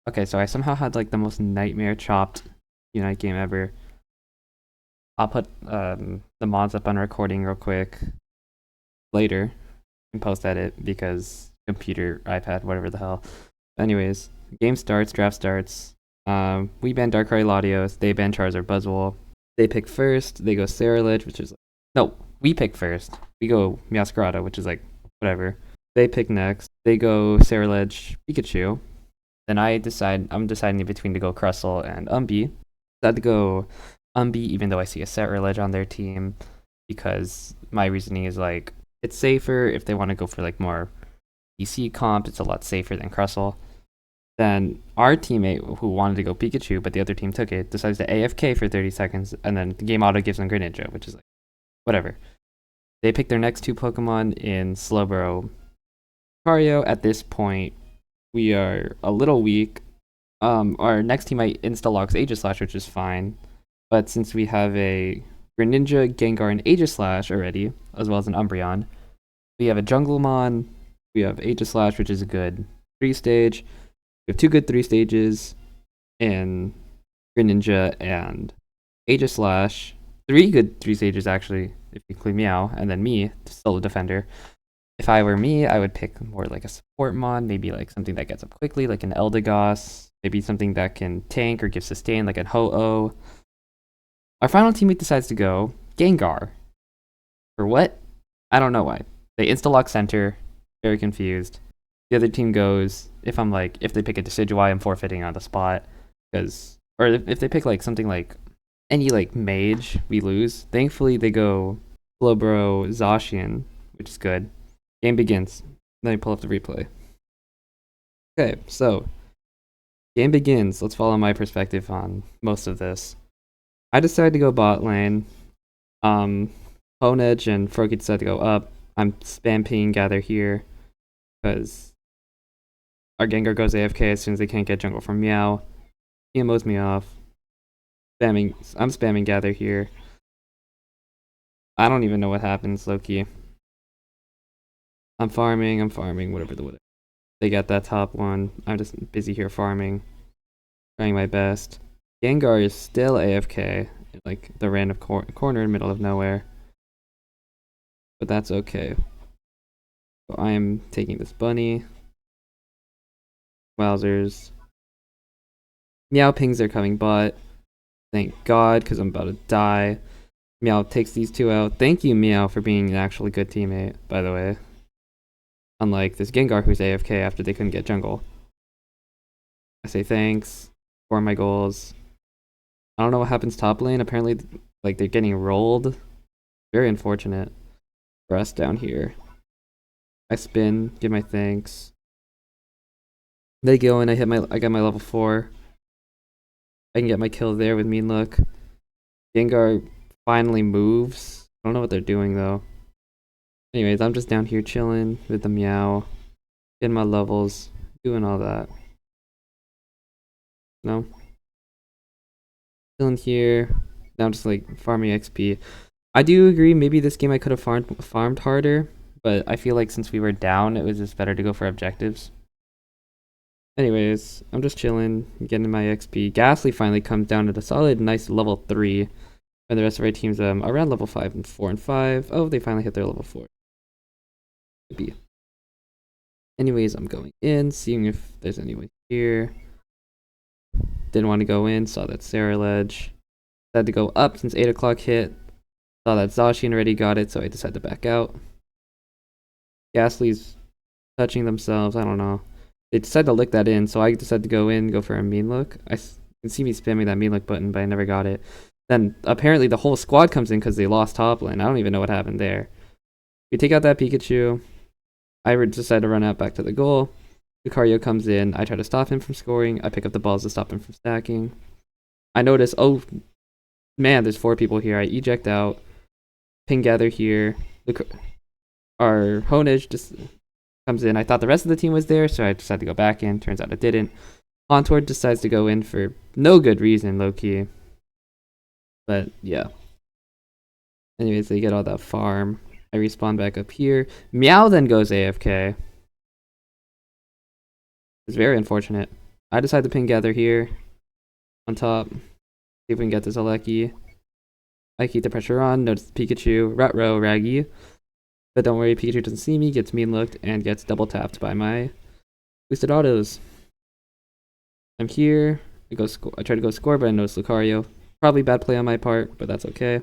Okay, so I somehow had like the most nightmare chopped Unite game ever. I'll put the mods up on recording real quick later and post edit because computer, iPad, whatever the hell. Anyways, game starts, draft starts. We ban Darkrai Latios, they ban Charizard Buzzwole. They pick first, they go Ceruledge, which is like, no, we pick first. We go Meowscarada, which is like whatever. They pick next. They go Ceruledge, Pikachu. Then I'm deciding between to go Crustle and Umbi. Decide to go Umbi, even though I see a Ceruledge on their team, because my reasoning is like it's safer if they want to go for like more PC comp. It's a lot safer than Crustle. Then our teammate who wanted to go Pikachu, but the other team took it, decides to AFK for 30 seconds, and then the game auto gives them Greninja, which is like whatever. They pick their next two Pokemon in Slowbro, Lucario. At this point, we are a little weak. Our next team might insta-locks Aegislash, which is fine. But since we have a Greninja, Gengar, and Aegislash already, as well as an Umbreon, we have a Junglemon, we have Aegislash, which is a good 3-stage. We have two good 3 stages in Greninja and Aegislash. 3 good 3 stages, actually, if you include Meow, and then me, solo defender. If I were me, I would pick more like a support mod, maybe like something that gets up quickly, like an Eldegoss, maybe something that can tank or give sustain, like an Ho-Oh. Our final teammate decides to go Gengar. For what? I don't know why. They insta-lock center, very confused. The other team goes, if they pick a Decidueye, I'm forfeiting on the spot. Or if they pick like something like any like mage, we lose. Thankfully, they go Slowbro Zacian, which is good. Game begins. Let me pull up the replay. Okay, so game begins. Let's follow my perspective on most of this. I decided to go bot lane. Honedge and Froakie decided to go up. I'm spam pinging gather here because our Gengar goes AFK as soon as they can't get jungle from Meow. TMOs me off. I'm spamming gather here. I don't even know what happens, Loki. I'm farming, whatever. They got that top one. I'm just busy here farming. Trying my best. Gengar is still AFK in like the random corner in the middle of nowhere. But that's okay. So I am taking this bunny. Wowzers. Meow pings are coming bot. Thank God, because I'm about to die. Meow takes these two out. Thank you, Meow, for being an actually good teammate, by the way. Unlike this Gengar who's AFK after they couldn't get jungle. I say thanks for my goals. I don't know what happens top lane. Apparently, like, they're getting rolled. Very unfortunate for us down here. I spin, give my thanks. They go and I got my level 4. I can get my kill there with Mean Look. Gengar finally moves. I don't know what they're doing though. Anyways, I'm just down here chilling with the Meow, getting my levels, doing all that. No? Chilling here. Now I'm just like farming XP. I do agree, maybe this game I could have farmed harder, but I feel like since we were down, it was just better to go for objectives. Anyways, I'm just chilling, getting my XP. Ghastly finally comes down to the solid, nice level 3. And the rest of our team's around level 5 and 4 and 5. Oh, they finally hit their level 4. Maybe. Anyways, I'm going in, seeing if there's anyone here. Didn't want to go in, saw that Ceruledge. Had to go up since 8 o'clock hit. Saw that Zacian already got it, so I decided to back out. Ghastly's touching themselves, I don't know. They decided to lick that in, so I decided to go in, go for a Mean Look. You can see me spamming that Mean Look button, but I never got it. Then apparently the whole squad comes in because they lost top lane. I don't even know what happened there. We take out that Pikachu. I decide to run out back to the goal. Lucario comes in. I try to stop him from scoring. I pick up the balls to stop him from stacking. I notice, oh man, there's 4 people here. I eject out. Ping gather here. Our Honedge just comes in. I thought the rest of the team was there, so I decided to go back in. Turns out it didn't. Ontour decides to go in for no good reason, low-key. But yeah. Anyways, they get all that farm. I respawn back up here. Meow then goes AFK. It's very unfortunate. I decide to pin gather here on top. See if we can get this Aleki. I keep the pressure on. Notice Pikachu, Retro, Raggy. But don't worry, Pikachu doesn't see me, gets mean looked, and gets double tapped by my boosted autos. I'm here. I try to go score, but I notice Lucario. Probably bad play on my part, but that's okay.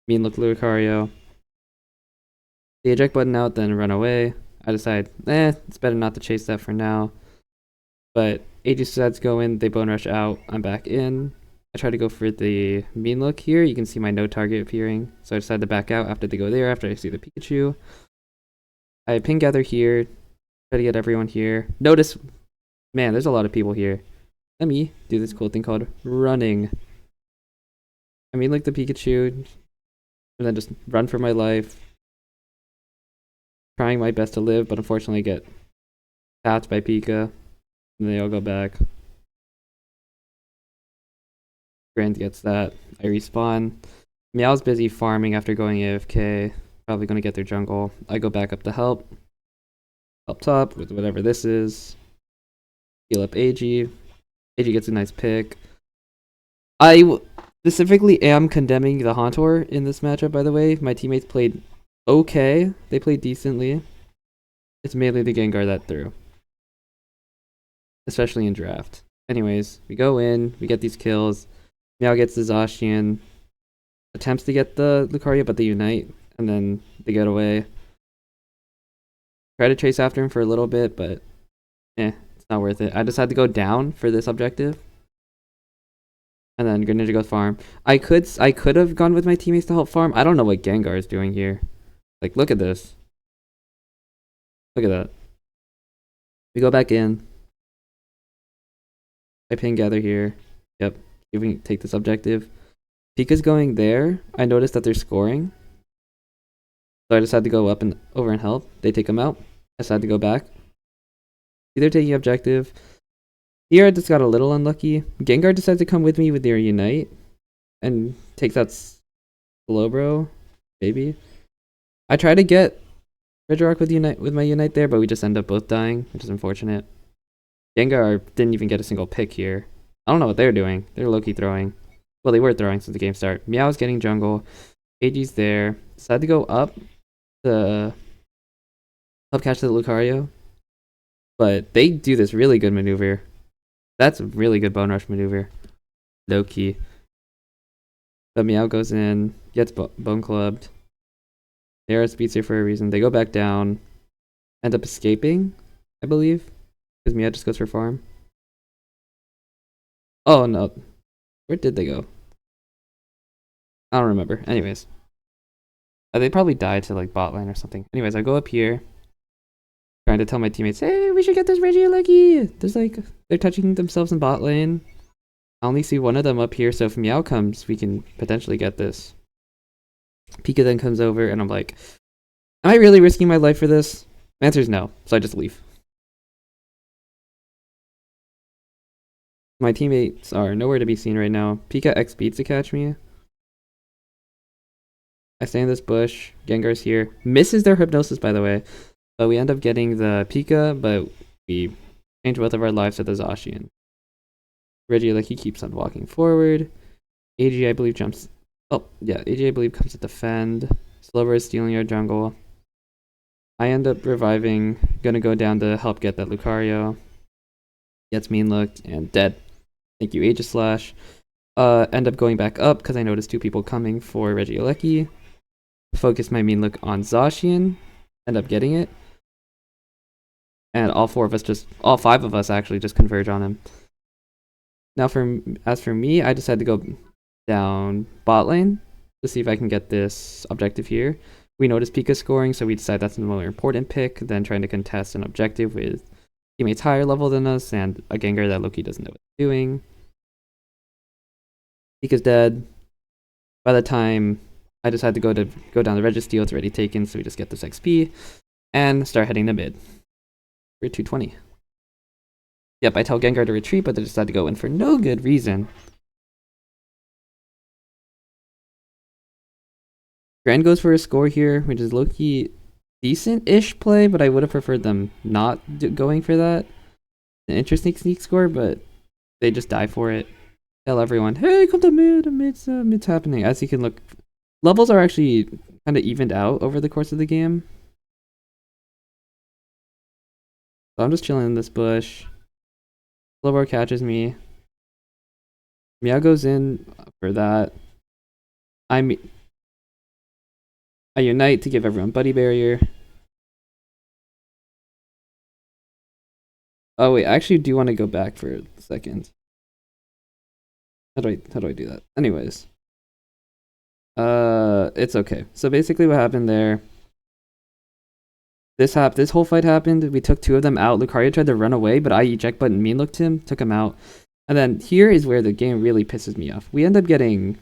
Mean look Lucario. The eject button out, then run away. I decide, it's better not to chase that for now. But AG decides to go in, they bone rush out, I'm back in. I try to go for the mean look here. You can see my no target appearing. So I decide to back out after they go there, after I see the Pikachu. I pin gather here. Try to get everyone here. Notice, man, there's a lot of people here. Let me do this cool thing called running. I mean, like the Pikachu, and then just run for my life. Trying my best to live, but unfortunately get tapped by Pika. And they all go back. Grand gets that. I respawn. Meow's busy farming after going AFK. Probably gonna get their jungle. I go back up to help. Help top with whatever this is. Heal up AG. AG gets a nice pick. I specifically am condemning the Haunter in this matchup, by the way. My teammates played okay. They played decently. It's mainly the Gengar that threw. Especially in draft. Anyways, we go in, we get these kills. Meow gets the Zacian. Attempts to get the Lucario, but they unite. And then they get away. Try to chase after him for a little bit, but it's not worth it. I decide to go down for this objective. And then Greninja goes farm. I could have gone with my teammates to help farm. I don't know what Gengar is doing here. Like, look at this. Look at that. We go back in. I pin gather here. Yep. See if we can take this objective. Pika's going there. I noticed that they're scoring. So I decided to go up and over and help. They take him out. I decided to go back. See, they're taking objective. Here I just got a little unlucky. Gengar decides to come with me with their Unite. And takes that Slowbro. Baby. I try to get Regirock with my Unite there, but we just end up both dying, which is unfortunate. Gengar didn't even get a single pick here. I don't know what they're doing. They're low-key throwing. Well, they were throwing since the game started. Meow's getting jungle. AG's there. Decided to go up to help catch the Lucario. But they do this really good maneuver. That's a really good bone rush maneuver. Low-key. But Meow goes in, gets bone clubbed. They are speedster for a reason. They go back down. End up escaping, I believe. Because Meow just goes for farm. Oh, no. Where did they go? I don't remember. Anyways. They probably died to, like, bot lane or something. Anyways, I go up here. Trying to tell my teammates, hey, we should get this Regieleki. There's, like, they're touching themselves in bot lane. I only see one of them up here, so if Meow comes, we can potentially get this. Pika then comes over, and I'm like, am I really risking my life for this? The answer is no, so I just leave. My teammates are nowhere to be seen right now. Pika X speeds to catch me. I stay in this bush. Gengar's here. Misses their Hypnosis, by the way. But we end up getting the Pika, but we change both of our lives to the Zacian. Regieleki keeps on walking forward. AG, I believe, jumps. Oh, yeah. AG, I believe, comes to defend. Slowbro is stealing our jungle. I end up reviving. Gonna go down to help get that Lucario. Gets mean looked and dead. Thank you, Aegislash. End up going back up because I noticed two people coming for Regieleki. Focus my mean look on Zacian. End up getting it. And all five of us actually just converge on him. Now as for me, I decided to go down bot lane to see if I can get this objective here. We noticed Pika scoring, so we decide that's the more important pick than trying to contest an objective with teammates higher level than us and a Gengar that Loki doesn't know what he's doing. Pika's dead. By the time I decide to go down the Registeel, it's already taken, so we just get this XP and start heading to mid. We're 220. Yep, I tell Gengar to retreat, but they decide to go in for no good reason. Grand goes for a score here, which is low-key decent-ish play, but I would have preferred them not going for that. an interesting sneak score, but they just die for it. Tell everyone, hey, come to mid, mid's happening. As you can look, levels are actually kind of evened out over the course of the game. So I'm just chilling in this bush. Slowbar catches me. Meow goes in for that. I unite to give everyone buddy barrier. Oh wait, I actually do want to go back for a second. How do I do that? Anyways. It's okay. So basically what happened there, this whole fight happened. We took 2 of them out. Lucario tried to run away, but I eject button mean looked him, took him out. And then here is where the game really pisses me off. We end up getting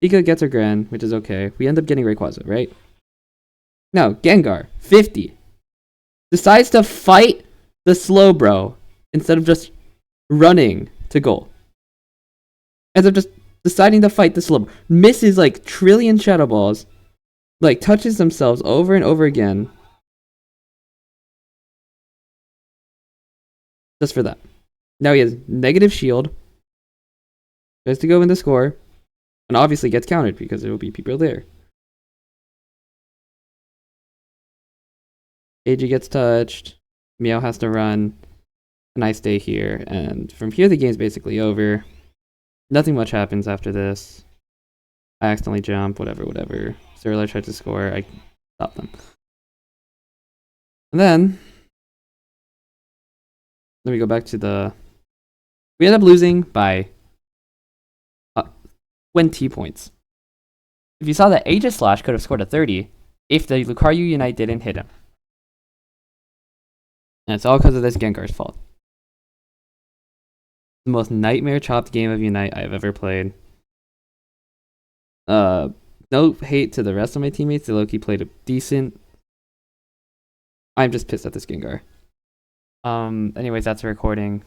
Pika gets her Gran, which is okay. We end up getting Rayquaza, right? No, Gengar, 50. Decides to fight the slow bro instead of just running to goal. Ends up just deciding to fight the slow bro. Misses like trillion Shadow Balls. Like touches themselves over and over again. Just for that. Now he has negative shield. Tries to go in the score. And obviously gets countered because there will be people there. AG gets touched. Meow has to run. And I stay here. And from here the game's basically over. Nothing much happens after this. I accidentally jump, whatever. Zerler tried to score, I stopped them. And then let me go back to the... We end up losing by 20 points. If you saw that Aegis Slash could have scored a 30 if the Lucario Unite didn't hit him. And it's all because of this Gengar's fault. The most nightmare chopped game of Unite I've ever played. No hate to the rest of my teammates. They low-key played a decent. I'm just pissed at this Gengar. Anyways, that's a recording.